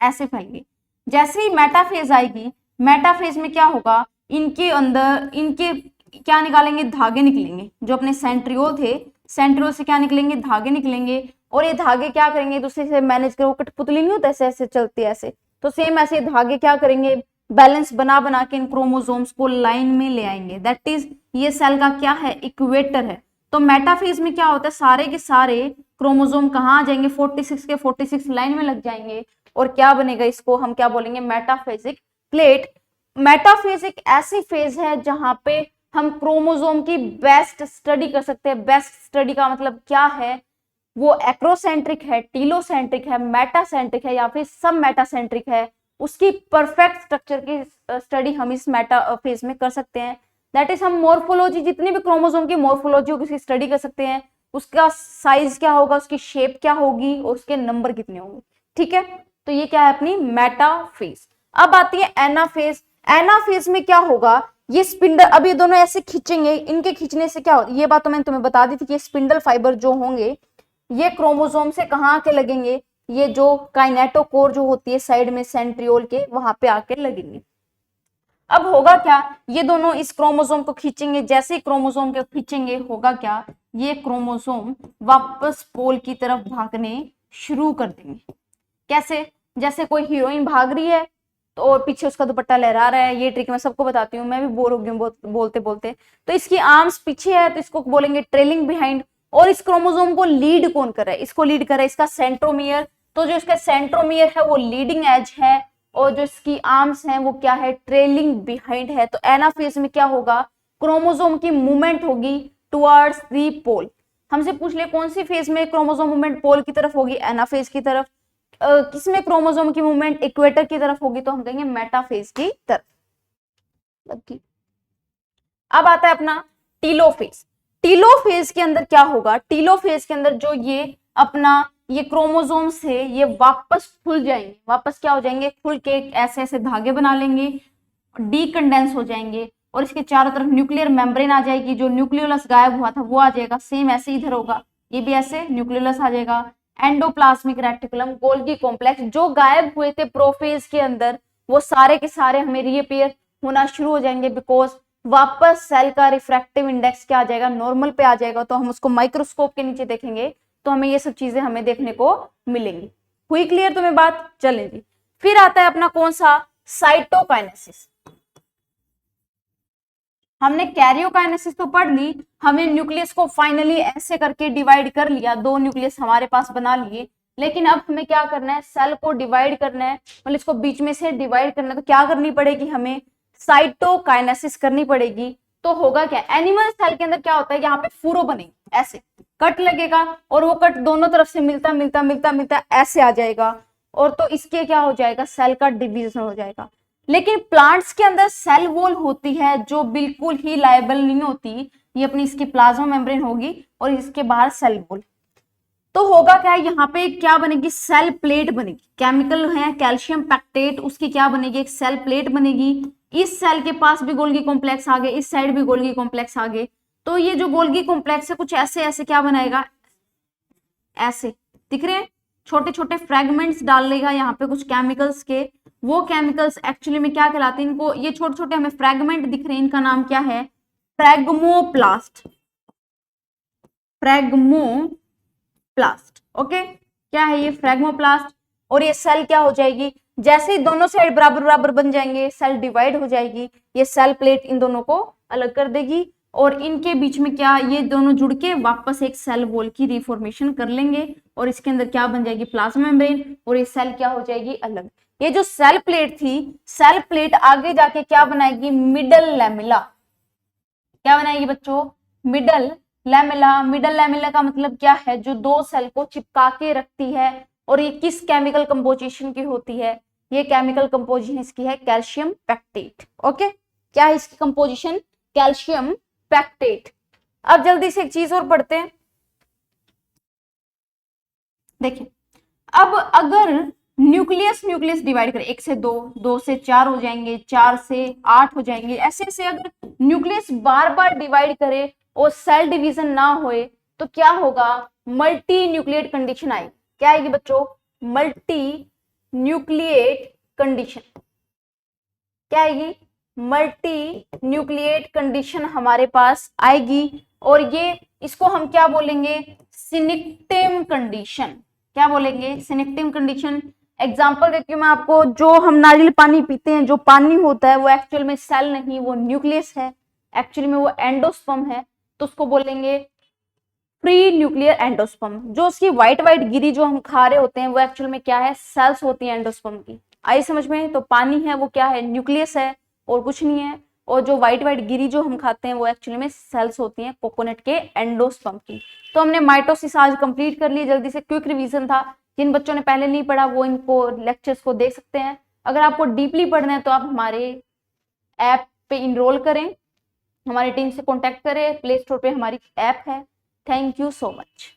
Speaker 1: ऐसे फैल गई। जैसे ही मेटाफेज आएगी, मेटाफेज में क्या होगा, इनके अंदर इनके क्या निकालेंगे, धागे निकलेंगे, जो अपने सेंट्रियोल थे, सेंट्रियोल से क्या निकलेंगे, धागे निकलेंगे, और ये धागे क्या करेंगे, दूसरे से मैनेज करो, कठपुतली नहीं होता ऐसे ऐसे चलती है ऐसे, तो सेम ऐसे धागे क्या करेंगे, बैलेंस बना बना के इन क्रोमोसोम्स को लाइन में ले आएंगे। दैट इज, ये सेल का क्या है, इक्वेटर है। तो मेटाफेज में क्या होता है, सारे के सारे क्रोमोसोम कहाँ आ जाएंगे, 46 के 46 लाइन में लग जाएंगे, और क्या बनेगा, इसको हम क्या बोलेंगे, मेटाफेजिक प्लेट। मेटाफेज एक ऐसी फेज है जहां पे हम क्रोमोसोम की बेस्ट स्टडी कर सकते हैं। बेस्ट स्टडी का मतलब क्या है, वो एक्रोसेंट्रिक है, टीलोसेंट्रिक है, मेटासेंट्रिक है, या फिर सब मेटासेंट्रिक है, उसकी परफेक्ट स्ट्रक्चर की स्टडी हम इस मेटाफेज में कर सकते हैं। दैट इज, हम मोर्फोलॉजी, जितनी भी क्रोमोसोम की मोर्फोलॉजी होगी उसकी स्टडी कर सकते हैं, उसका साइज क्या होगा, उसकी शेप क्या होगी, और उसके नंबर कितने होंगे। ठीक है, तो ये क्या है अपनी मेटाफेज। अब आती है एनाफेज। एनाफेज में क्या होगा, ये स्पिंडल, अब ये दोनों ऐसे खींचेंगे, इनके खींचने से क्या होगा, ये बात तो मैंने तुम्हें बता दी थी कि स्पिंडल फाइबर जो होंगे ये क्रोमोसोम से कहाँ आके लगेंगे, ये जो काइनेटोकोर जो होती है साइड में सेंट्रियोल के, वहां पे आके लगेंगे। अब होगा क्या, ये दोनों इस क्रोमोसोम को खींचेंगे, जैसे ही क्रोमोसोम को खींचेंगे होगा क्या, ये क्रोमोसोम वापस पोल की तरफ भागने शुरू कर देंगे। कैसे, जैसे कोई हीरोइन भाग रही है तो और पीछे उसका दुपट्टा लहरा रहा है, ये ट्रिक मैं सबको बताती हूँ, मैं भी बोर हो गई हूँ बोलते बोलते। तो इसकी आर्म्स पीछे है तो इसको बोलेंगे ट्रेलिंग बिहाइंड। और इस क्रोमोसोम को लीड कौन कर रहा है, इसको लीड कर रहा है इसका सेंट्रोमियर। तो जो इसका सेंट्रोमियर है वो लीडिंग एज है, और जो इसकी आर्म्स हैं वो क्या है, ट्रेलिंग बिहाइंड है। तो एनाफेज में क्या होगा, क्रोमोसोम की मूवमेंट होगी टुवर्ड्स दी पोल। हमसे पूछ ले कौन सी फेज में क्रोमोसोम मूवमेंट पोल की तरफ होगी, एनाफेज की तरफ। किसमें क्रोमोसोम की मूवमेंट इक्वेटर की तरफ होगी, तो हम कहेंगे मेटाफेज की तरफ। अब आता है अपना टीलोफेज। टीलोफेज के अंदर क्या होगा, टीलोफेज के अंदर जो ये अपना ये क्रोमोसोम से ये वापस खुल जाएंगे, वापस क्या हो जाएंगे, खुल के ऐसे ऐसे धागे बना लेंगे, डीकंडेंस हो जाएंगे, और इसके चारों तरफ न्यूक्लियर मेम्ब्रेन आ जाएगी, जो न्यूक्लियोलस गायब हुआ था वो आ जाएगा। सेम ऐसे इधर होगा, ये भी ऐसे न्यूक्लियोलस आ जाएगा। एंडोप्लाज्मिक रेटिकुलम, गोल्गी कॉम्प्लेक्स, जो गायब हुए थे प्रोफेज के अंदर वो सारे के सारे हमें रीअपीयर होना शुरू हो जाएंगे, बिकॉज वापस सेल का रिफ्रैक्टिव इंडेक्स क्या आ जाएगा, नॉर्मल पे आ जाएगा। तो हम उसको माइक्रोस्कोप के नीचे देखेंगे तो हमें ये सब चीजें हमें देखने को मिलेंगी। हुई क्लियर तुम्हें बात, चले जी। फिर आता है अपना कौन सा, साइटोकाइनेसिस। हमने कैरियोकाइनेसिस तो पढ़ ली, हमें न्यूक्लियस को फाइनली ऐसे करके डिवाइड कर लिया, 2 न्यूक्लियस हमारे पास बना लिए। लेकिन अब हमें क्या करना है, सेल को डिवाइड करना है, मतलब इसको बीच में से डिवाइड करना है। तो क्या करनी पड़ेगी, हमें साइटोकाइनेसिस करनी पड़ेगी। तो होगा क्या, एनिमल सेल के अंदर क्या होता है, यहाँ पे फूरो बनेंगे ऐसे, कट लगेगा और वो कट दोनों तरफ से मिलता मिलता मिलता मिलता ऐसे आ जाएगा, और तो इसके क्या हो जाएगा, सेल का डिवीजन हो जाएगा। लेकिन प्लांट्स के अंदर सेल वॉल होती है जो बिल्कुल ही लायबल नहीं होती, ये अपनी इसकी प्लाज्मा मेम्ब्रेन होगी और इसके बाहर सेल वॉल। तो होगा क्या, यहाँ पे क्या बनेगी, सेल प्लेट बनेगी, केमिकल है कैल्शियम पैक्टेट, उसकी क्या बनेगी, एक सेल प्लेट बनेगी। इस सेल के पास भी गोल्गी कॉम्प्लेक्स आ गए, इस साइड भी गोल्गी कॉम्प्लेक्स आ गए, तो ये जो गोल्गी कॉम्प्लेक्स है कुछ ऐसे ऐसे क्या बनाएगा, ऐसे दिख रहे हैं, छोटे छोटे फ्रेगमेंट्स डाल लेगा यहाँ पे कुछ केमिकल्स के। वो केमिकल्स एक्चुअली में क्या कहलाते हैं, इनको ये छोटे छोटे हमें फ्रेगमेंट दिख रहे हैं, इनका नाम क्या है, फ्रेगमोप्लास्ट, फ्रेगमोप्लास्ट। ओके, क्या है ये, फ्रेगमोप्लास्ट। और ये सेल क्या हो जाएगी, जैसे ही दोनों साइड बराबर बराबर बन जाएंगे, सेल डिवाइड हो जाएगी, ये सेल प्लेट इन दोनों को अलग कर देगी, और इनके बीच में क्या, ये दोनों जुड़ के वापस एक सेल वॉल की रिफॉर्मेशन कर लेंगे, और इसके अंदर क्या बन जाएगी, प्लाज्मा मेम्ब्रेन, और ये सेल क्या हो जाएगी, अलग। ये जो सेल प्लेट थी, सेल प्लेट आगे जाके क्या बनाएगी, मिडल लैमेला। क्या बनाएगी बच्चों, मिडल लैमेला। मिडल लैमेला का मतलब क्या है, जो दो सेल को चिपका के रखती है, और ये किस केमिकल कंपोजिशन की होती है, ये केमिकल कंपोजिशन इसकी है कैल्शियम पैक्टेट। ओके, क्या है इसकी कंपोजिशन, कैल्शियम पैक्टेट। अब जल्दी से एक चीज और पढ़ते हैं, देखिए अब अगर न्यूक्लियस न्यूक्लियस डिवाइड करें, 1 से 2, 2 से 4 हो जाएंगे, 4 से 8 हो जाएंगे, ऐसे ऐसे अगर न्यूक्लियस बार बार डिवाइड करे और सेल डिवीजन ना होए तो क्या होगा, मल्टी न्यूक्लिएट कंडीशन आएगी। क्या आएगी बच्चों, मल्टी न्यूक्लिएट कंडीशन। क्या आएगी, मल्टी न्यूक्लिएट कंडीशन हमारे पास आएगी, और ये इसको हम क्या बोलेंगे, सिनिक्टेम कंडीशन। क्या बोलेंगे, सिनिक्टेम कंडीशन। एग्जांपल देती हूँ मैं आपको, जो हम नारियल पानी पीते हैं, जो पानी होता है वो एक्चुअल में सेल नहीं, वो न्यूक्लियस है, एक्चुअली में वो एंडोस्पर्म है, तो उसको बोलेंगे प्री न्यूक्लियर एंडोस्पर्म। जो उसकी व्हाइट व्हाइट गिरी जो हम खा रहे होते हैं वो एक्चुअल में क्या है, सेल्स होती है एंडोस्पर्म की। आई समझ में, तो पानी है वो क्या है, न्यूक्लियस है और कुछ नहीं है, और जो व्हाइट व्हाइट गिरी जो हम खाते हैं वो एक्चुअली में सेल्स होती हैं कोकोनट के एंडोस्पर्म की। तो हमने माइटोसिस आज कंप्लीट कर ली, जल्दी से क्विक रिवीजन था। जिन बच्चों ने पहले नहीं पढ़ा वो इनको लेक्चर्स को देख सकते हैं। अगर आपको डीपली पढ़ना है तो आप हमारे ऐप पे इनरोल करें, हमारी टीम से कॉन्टेक्ट करें, प्ले स्टोर पे हमारी ऐप है। Thank you so much.